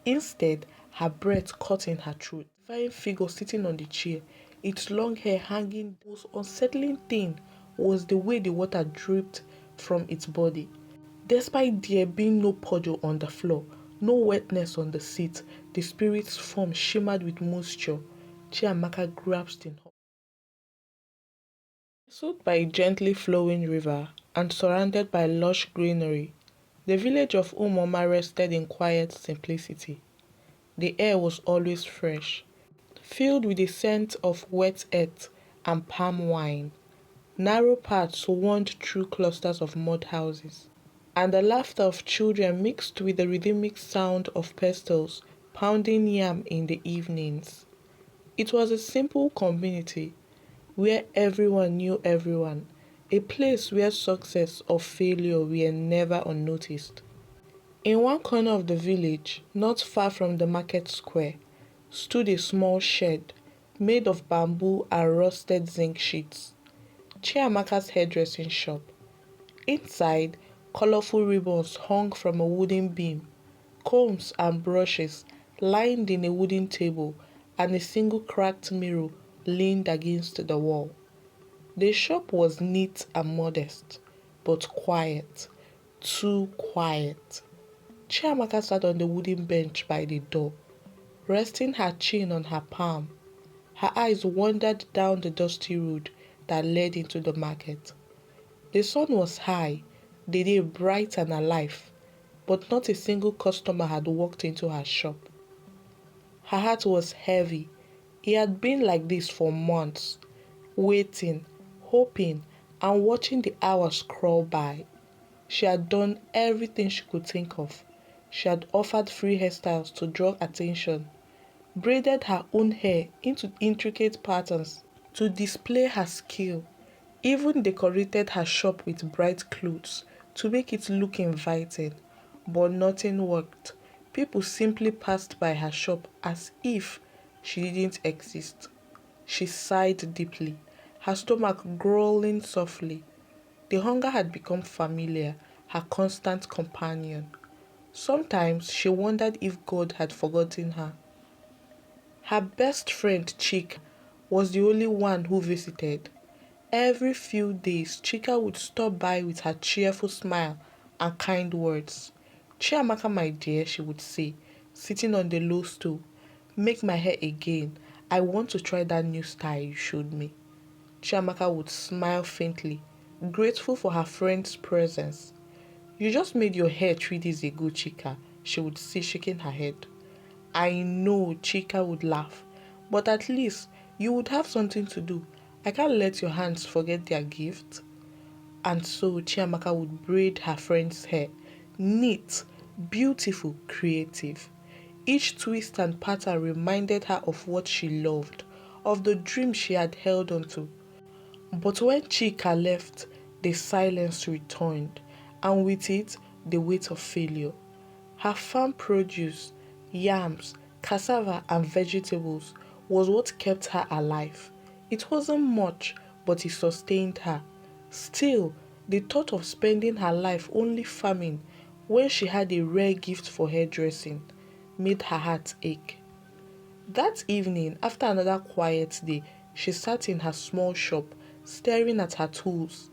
Instead, her breath caught in her throat. The fine figure sitting on the chair, its long hair hanging. The most unsettling thing was the way the water dripped from its body. Despite there being no puddle on the floor, no wetness on the seat, the spirit's form shimmered with moisture. Chiamaka grasped in hope. Nestled by a gently flowing river and surrounded by lush greenery, the village of Umoma rested in quiet simplicity. The air was always fresh, filled with the scent of wet earth and palm wine. Narrow paths wound through clusters of mud houses, and the laughter of children mixed with the rhythmic sound of pestles pounding yam in the evenings. It was a simple community where everyone knew everyone, a place where success or failure were never unnoticed. In one corner of the village, not far from the market square, stood a small shed made of bamboo and rusted zinc sheets. Chiamaka's hairdressing shop. Inside, colorful ribbons hung from a wooden beam, combs and brushes lined in a wooden table, and a single cracked mirror leaned against the wall. The shop was neat and modest, but quiet, too quiet. Chiamaka sat on the wooden bench by the door, resting her chin on her palm. Her eyes wandered down the dusty road that led into the market. The sun was high, the day bright and alive, but not a single customer had walked into her shop. Her heart was heavy. It had been like this for months, waiting, hoping, and watching the hours crawl by. She had done everything she could think of. She had offered free hairstyles to draw attention, braided her own hair into intricate patterns to display her skill, even decorated her shop with bright clothes to make it look inviting. But nothing worked. People simply passed by her shop as if she didn't exist. She sighed deeply, her stomach growling softly. The hunger had become familiar, her constant companion. Sometimes she wondered if God had forgotten her. Her best friend, Chika, was the only one who visited. Every few days, Chika would stop by with her cheerful smile and kind words. Chiamaka, my dear, she would say, sitting on the low stool, make my hair again. I want to try that new style you showed me. Chiamaka would smile faintly, grateful for her friend's presence. You just made your hair 3 days ago, Chika, she would say, shaking her head. I know, Chika would laugh, but at least you would have something to do. I can't let your hands forget their gift. And so Chiamaka would braid her friend's hair, neat, beautiful, creative. Each twist and pattern reminded her of what she loved, of the dream she had held onto. But when Chika left, the silence returned, and with it, the weight of failure. Her farm produce, yams, cassava, and vegetables was what kept her alive. It wasn't much, but it sustained her. Still, the thought of spending her life only farming when she had a rare gift for hairdressing made her heart ache. That evening, after another quiet day, she sat in her small shop, staring at her tools.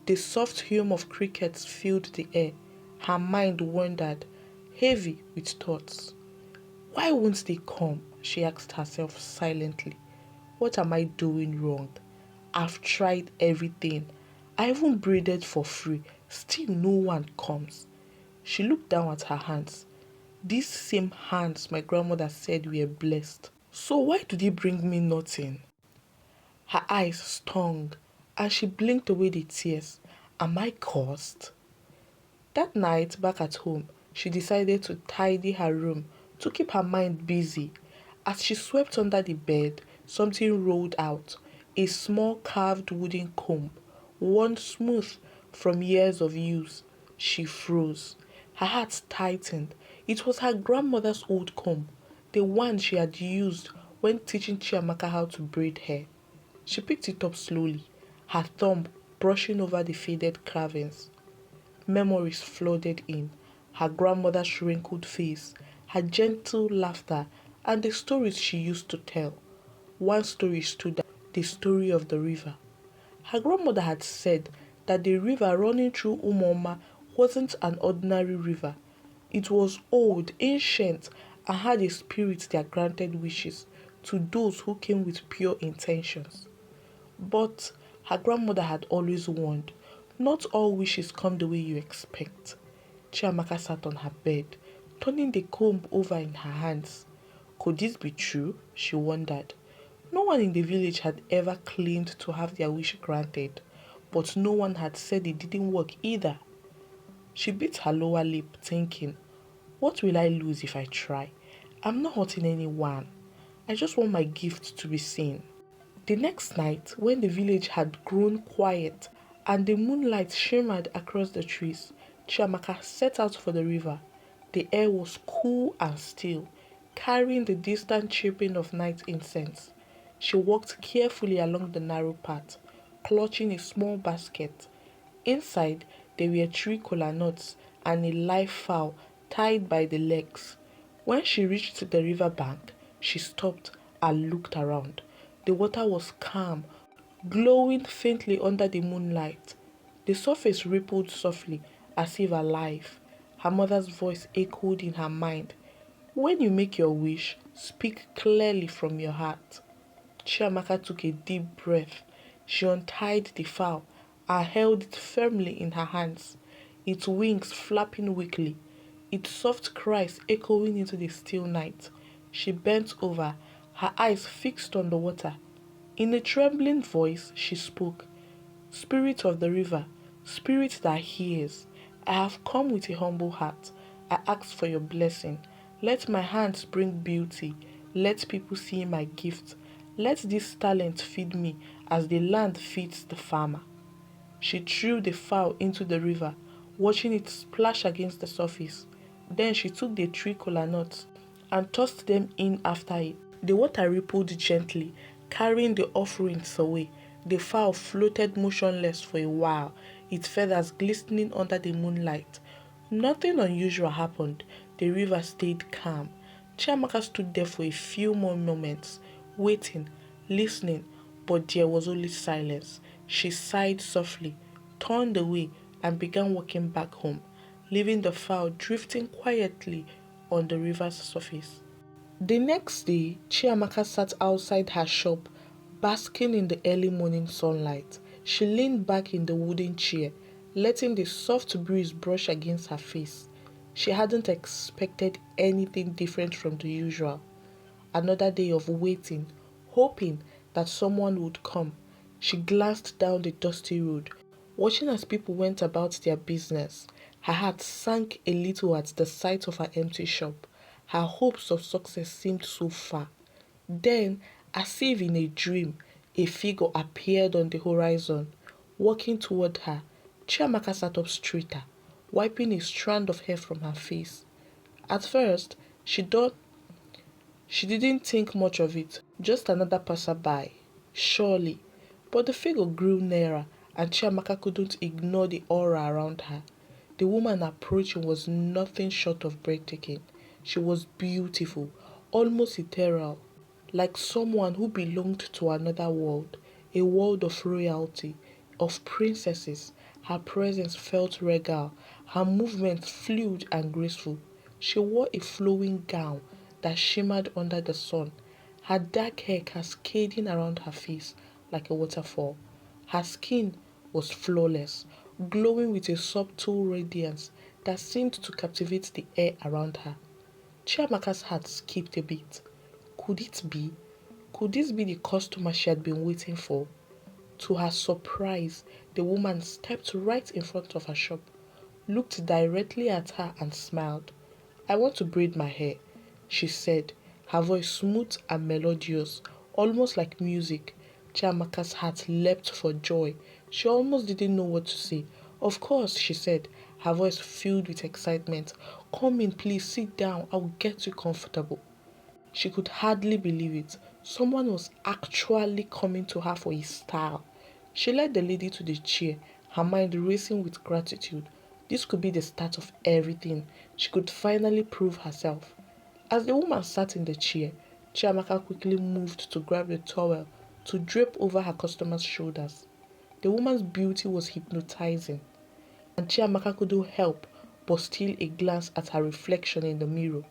The soft hum of crickets filled the air. Her mind wandered, heavy with thoughts. Why won't they come? She asked herself silently. What am I doing wrong? I've tried everything. I even braided for free. Still no one comes. She looked down at her hands. These same hands my grandmother said were blessed. So why do they bring me nothing? Her eyes stung, and she blinked away the tears. Am I cursed? That night, back at home, she decided to tidy her room to keep her mind busy. As she swept under the bed, something rolled out, a small carved wooden comb, worn smooth from years of use. She froze. Her heart tightened. It was her grandmother's old comb, the one she had used when teaching Chiamaka how to braid hair. She picked it up slowly, her thumb brushing over the faded carvings. Memories flooded in, her grandmother's wrinkled face, her gentle laughter, and the stories she used to tell. One story stood out, the story of the river. Her grandmother had said that the river running through Umoma wasn't an ordinary river. It was old, ancient, and had a spirit that granted wishes to those who came with pure intentions. But her grandmother had always warned, not all wishes come the way you expect. Chiamaka sat on her bed, turning the comb over in her hands. Could this be true? She wondered. No one in the village had ever claimed to have their wish granted, but no one had said it didn't work either. She bit her lower lip, thinking, what will I lose if I try? I'm not hurting anyone. I just want my gift to be seen. The next night, when the village had grown quiet and the moonlight shimmered across the trees, Chiamaka set out for the river. The air was cool and still, carrying the distant chirping of night incense. She walked carefully along the narrow path, clutching a small basket. Inside, there were 3 kola nuts and a live fowl tied by the legs. When she reached the river bank, she stopped and looked around. The water was calm, glowing faintly under the moonlight. The surface rippled softly, as if alive. Her mother's voice echoed in her mind. When you make your wish, speak clearly from your heart. Chiamaka took a deep breath. She untied the fowl and held it firmly in her hands, its wings flapping weakly, its soft cries echoing into the still night. She bent over, her eyes fixed on the water. In a trembling voice, she spoke, Spirit of the river, spirit that hears, I have come with a humble heart. I ask for your blessing. Let my hands bring beauty. Let people see my gift. Let this talent feed me as the land feeds the farmer. She threw the fowl into the river, watching it splash against the surface. Then she took the 3 kola nuts and tossed them in after it. The water rippled gently, carrying the offerings away. The fowl floated motionless for a while, its feathers glistening under the moonlight. Nothing unusual happened. The river stayed calm. Chiamaka stood there for a few more moments, waiting, listening, but there was only silence. She sighed softly, turned away, and began walking back home, leaving the fowl drifting quietly on the river's surface. The next day, Chiamaka sat outside her shop, basking in the early morning sunlight. She leaned back in the wooden chair, letting the soft breeze brush against her face. She hadn't expected anything different from the usual. Another day of waiting, hoping that someone would come. She glanced down the dusty road, watching as people went about their business. Her heart sank a little at the sight of her empty shop. Her hopes of success seemed so far. Then, as if in a dream, a figure appeared on the horizon, walking toward her. Chiamaka sat up straighter, wiping a strand of hair from her face. At first, she didn't think much of it, just another passerby, surely. But the figure grew nearer, and Chiamaka couldn't ignore the aura around her. The woman approaching was nothing short of breathtaking. She was beautiful, almost ethereal, like someone who belonged to another world, a world of royalty, of princesses. Her presence felt regal, her movements fluid and graceful. She wore a flowing gown that shimmered under the sun, her dark hair cascading around her face like a waterfall. Her skin was flawless, glowing with a subtle radiance that seemed to captivate the air around her. Chiamaka's heart skipped a beat. Could it be? Could this be the customer she had been waiting for? To her surprise, the woman stepped right in front of her shop, looked directly at her and smiled. I want to braid my hair, she said, her voice smooth and melodious, almost like music. Chiamaka's heart leapt for joy. She almost didn't know what to say. Of course, she said, her voice filled with excitement. Come in, please, sit down. I'll get you comfortable. She could hardly believe it. Someone was actually coming to her for his style. She led the lady to the chair, her mind racing with gratitude. This could be the start of everything. She could finally prove herself. As the woman sat in the chair, Chiamaka quickly moved to grab the towel to drape over her customer's shoulders. The woman's beauty was hypnotizing, and Chiamaka couldn't help but steal a glance at her reflection in the mirror.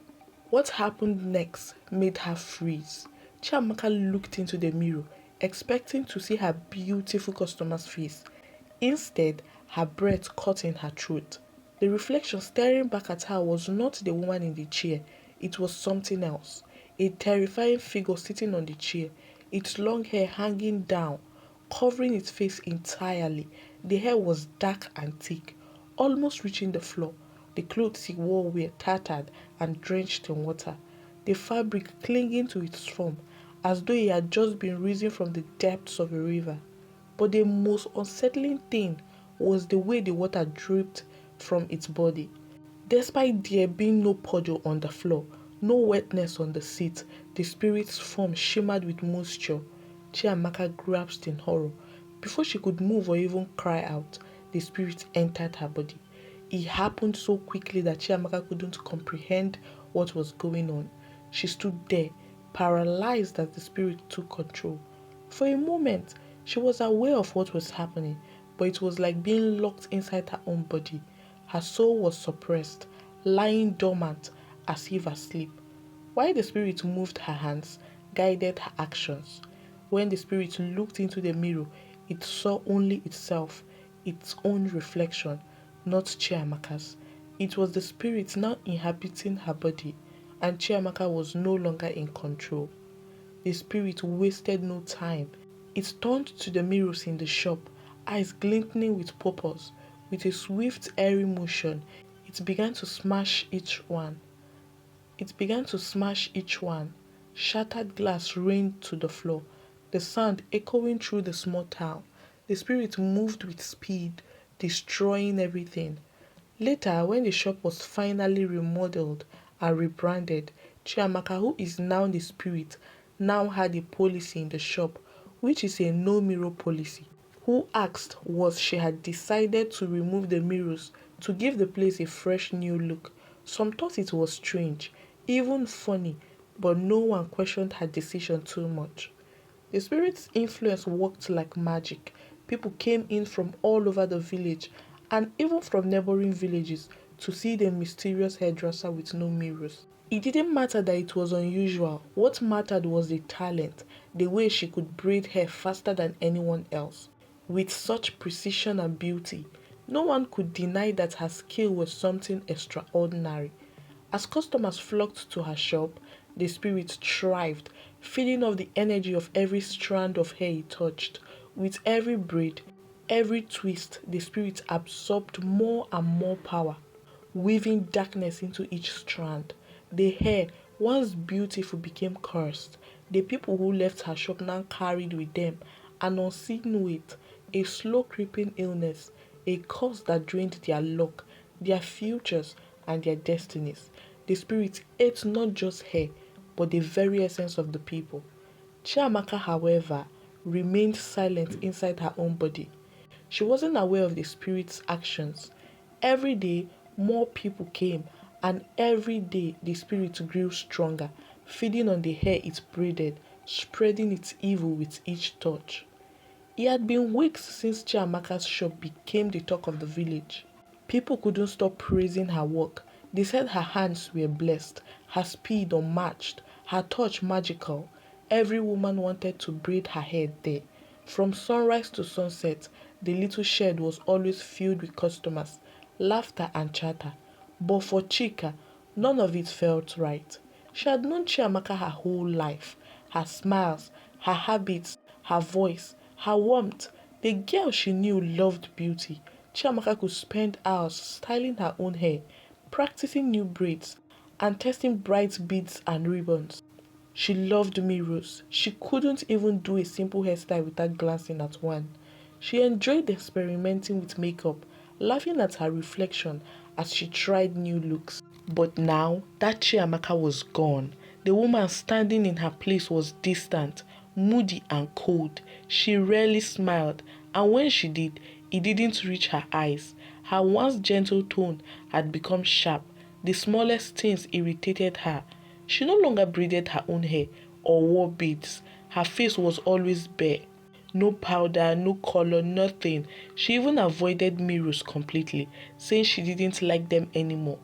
What happened next made her freeze. Chiamaka looked into the mirror, expecting to see her beautiful customer's face. Instead, her breath caught in her throat. The reflection staring back at her was not the woman in the chair, it was something else. A terrifying figure sitting on the chair, its long hair hanging down, covering its face entirely. The hair was dark and thick, almost reaching the floor. The clothes he wore were tattered and drenched in water, the fabric clinging to its form as though he had just been risen from the depths of a river. But the most unsettling thing was the way the water dripped from its body. Despite there being no puddle on the floor, no wetness on the seat, the spirit's form shimmered with moisture. Chiamaka grasped in horror. Before she could move or even cry out, the spirit entered her body. It happened so quickly that Chiamaka couldn't comprehend what was going on. She stood there, paralyzed as the spirit took control. For a moment, she was aware of what was happening, but it was like being locked inside her own body. Her soul was suppressed, lying dormant as if asleep. While the spirit moved her hands, guided her actions. When the spirit looked into the mirror, it saw only itself, its own reflection, not Chiamaka's. It was the spirit now inhabiting her body, and Chiamaka was no longer in control. The spirit wasted no time. It turned to the mirrors in the shop, eyes glinting with purpose. With a swift, airy motion, it began to smash each one. Shattered glass rained to the floor, the sound echoing through the small town. The spirit moved with speed, destroying everything. Later, when the shop was finally remodeled and rebranded, Chiamaka, who is now the spirit, now had a policy in the shop, which is a no mirror policy. Who asked was she had decided to remove the mirrors to give the place a fresh new look. Some thought it was strange, even funny, but no one questioned her decision too much. The spirit's influence worked like magic. People came in from all over the village and even from neighboring villages to see the mysterious hairdresser with no mirrors. It didn't matter that it was unusual. What mattered was the talent, the way she could braid hair faster than anyone else. With such precision and beauty, no one could deny that her skill was something extraordinary. As customers flocked to her shop, the spirit thrived, feeding off the energy of every strand of hair it touched. With every braid, every twist, the spirit absorbed more and more power, weaving darkness into each strand. The hair, once beautiful, became cursed. The people who left her shop now carried with them an unseen weight, a slow creeping illness, a curse that drained their luck, their futures, and their destinies. The spirit ate not just hair, but the very essence of the people. Chiamaka, however, remained silent inside her own body. She wasn't aware of the spirit's actions. Every day, more people came, and every day the spirit grew stronger, feeding on the hair it braided, spreading its evil with each touch. It had been weeks since Chiamaka's shop became the talk of the village. People couldn't stop praising her work. They said her hands were blessed, her speed unmatched, her touch magical. Every woman wanted to braid her hair there. From sunrise to sunset, the little shed was always filled with customers, laughter and chatter. But for Chika, none of it felt right. She had known Chiamaka her whole life. Her smiles, her habits, her voice, her warmth. The girl she knew loved beauty. Chiamaka could spend hours styling her own hair, practicing new braids, and testing bright beads and ribbons. She loved mirrors. She couldn't even do a simple hairstyle without glancing at one. She enjoyed experimenting with makeup, laughing at her reflection as she tried new looks. But now, that Chiamaka was gone. The woman standing in her place was distant, moody and cold. She rarely smiled, and when she did, it didn't reach her eyes. Her once gentle tone had become sharp. The smallest things irritated her. She no longer braided her own hair or wore beads. Her face was always bare. No powder, no color, nothing. She even avoided mirrors completely, saying she didn't like them anymore.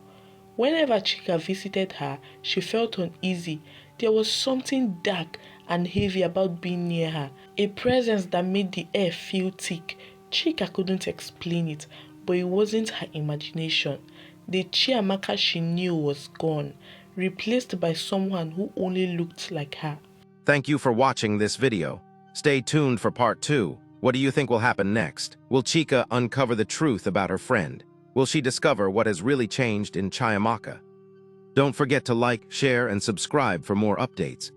Whenever Chika visited her, she felt uneasy. There was something dark and heavy about being near her, a presence that made the air feel thick. Chika couldn't explain it, but it wasn't her imagination. The Chiamaka she knew was gone, replaced by someone who only looked like her. Thank you for watching this video. Stay tuned for part 2. What do you think will happen next? Will Chika uncover the truth about her friend? Will she discover what has really changed in Chiamaka? Don't forget to like, share, and subscribe for more updates.